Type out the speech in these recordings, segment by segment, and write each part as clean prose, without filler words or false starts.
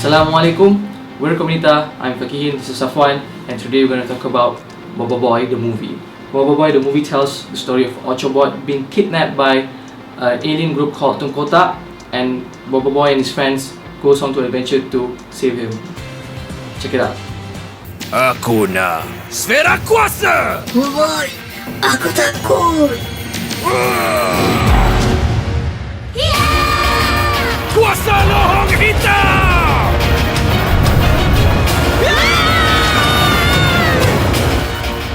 Assalamualaikum, we're Komunita, I'm Fakihin, this is Safwan, and today we're going to talk about Boboiboy The Movie. Boboiboy The Movie tells the story of Ochobot being kidnapped by an alien group called Tungkota, and Boboiboy and his friends goes on to an adventure to save him. Check it out. Aku nak sfera kuasa. Boboiboy, aku takut. Kuasa lohong hitam.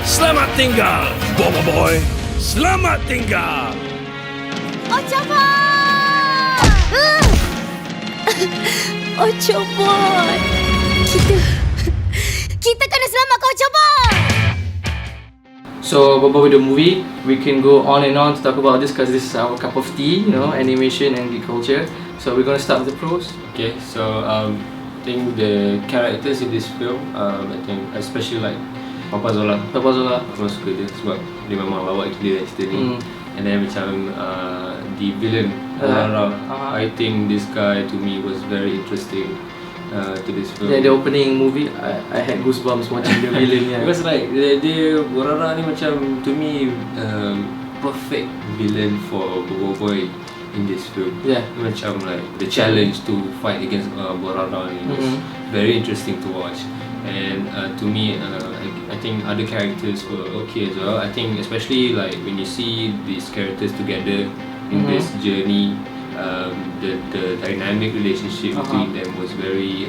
Selamat tinggal, Boboiboy. Selamat tinggal. Ochobot! Ochobot! Kita kena selamatkan Ochobot! So Boboiboy The Movie, we can go on and on to talk about this because this is our cup of tea, animation and geek culture. So we're going to start with the pros. Okay, so I think the characters in this film, I think especially like Papa Zola aku suka dia sebab dia memang lawak gila cerita ni. And then macam the villain Lara, I think this guy to me was very interesting to this film. Yeah, the opening movie, I had goosebumps watching the villain. Yeah. Because like dia Lara ni macam to me perfect villain for Boboiboy in this film. Yeah. Macam like the challenge to fight against Borara ni was very interesting to watch. And to me, I think other characters were okay as well. I think especially like when you see these characters together in this journey, the dynamic relationship between them was very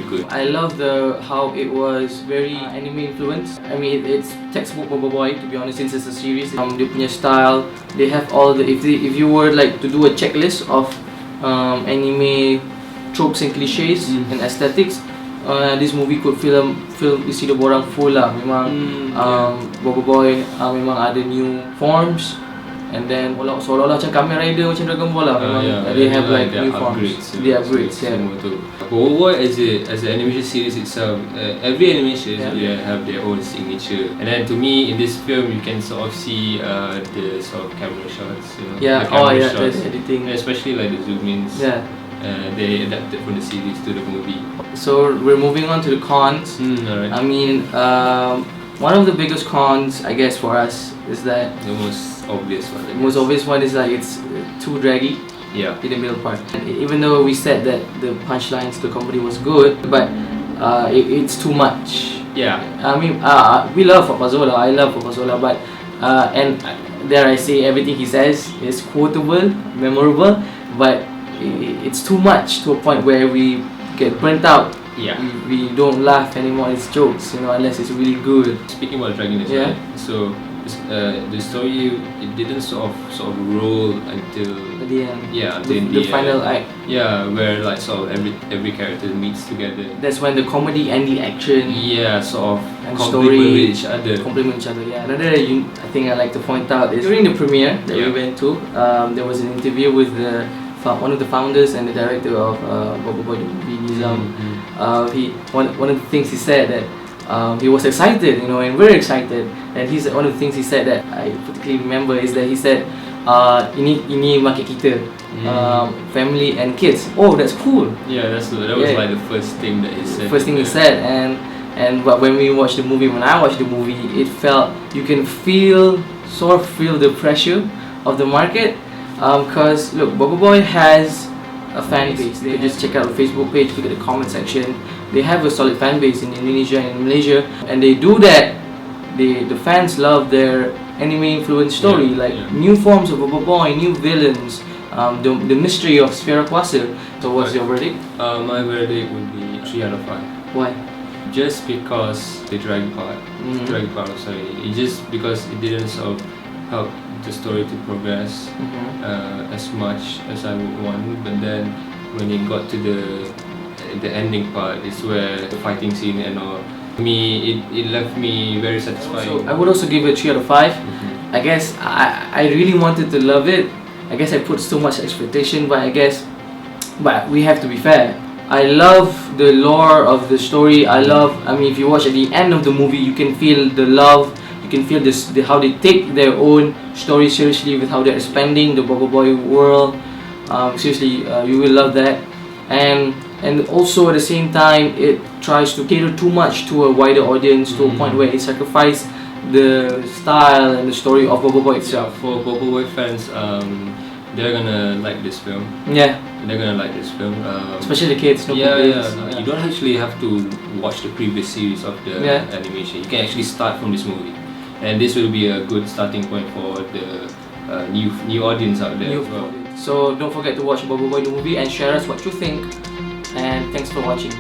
good. I love how it was very anime influenced. I mean, it's textbook Boboiboy, to be honest, since it's a series. Dia punya style, they have all the if you were like to do a checklist of anime tropes and cliches and aesthetics, this movie could film isi dia borang full lah. Memang Boboiboy memang ada new forms, and then seolah-olah macam Kamen Rider macam Dragon Ball lah. Memang they have like new forms, the upgrades. Boboiboy as an animation series itself, every animation they have their own signature. And then to me in this film you can sort of see the sort of camera shots, the camera shots, the editing, especially like the zoom ins. Yeah. They adapted from the series to the movie. So we're moving on to the cons. Alright. I mean, one of the biggest cons, I guess, for us is that The most obvious one. the most obvious one is like it's too draggy Yeah. in the middle part. And even though we said that the punchlines, the comedy was good, but it's too much. Yeah. I mean, we love Papa Zola. I love Papa Zola, but and dare I say, everything he says is quotable, memorable, but it's too much to a point where we get burnt out. Yeah. We don't laugh anymore at his jokes, unless it's really good. Speaking about dragging this, Yeah. right? So the story, it didn't sort of roll until At the end, until the final act. Yeah, where like sort of every character meets together. That's when the comedy and the action Yeah, sort of and complement story each other. complement each other. Yeah. Another I think I like to point out is during the premiere that we went to, there was an interview with one of the founders and the director of Boboiboy The Movie, Nizam. One of the things he said that he was excited, and we're excited. And one of the things he said that I particularly remember is that he said, ini market kita, family and kids. Oh, that's cool. Yeah, that was like the first thing that he said. First thing he said, but when we watched the movie, when I watched the movie, it felt you can sort of feel the pressure of the market. Because look, Boboiboy has a fan base. They just check out the Facebook page, look at the comment section. They have a solid fan base in Indonesia and Malaysia, and they do that. The fans love their anime influenced story, new forms of Boboiboy, new villains, the mystery of Sfera Kuasa. So what's your verdict? My verdict would be 3 out of 5. Why? Just because the drag part, it just because it didn't sort of help the story to progress as much as I would want. But then when it got to the ending part, is where the fighting scene and all, to me it left me very satisfied. So I would also give it 3 out of 5. I guess I really wanted to love it. I guess I put so much expectation, but we have to be fair. I love the lore of the story. I mean, if you watch at the end of the movie, you can feel the love. You can feel how they take their own story seriously with how they're expanding the Boboiboy world. Seriously, you will love that. And and also at the same time it tries to cater too much to a wider audience to a point where it sacrifices the style and the story of Boboiboy itself. For Boboiboy fans, they're gonna like this film. Yeah, They're gonna like this film. especially the kids. No Yeah, complaints. yeah. You don't actually have to watch the previous series of the Yeah. animation. You can actually start from this movie, and this will be a good starting point for the new audience out there New as well. So don't forget to watch Boboiboy the movie and share us what you think. And thanks for watching.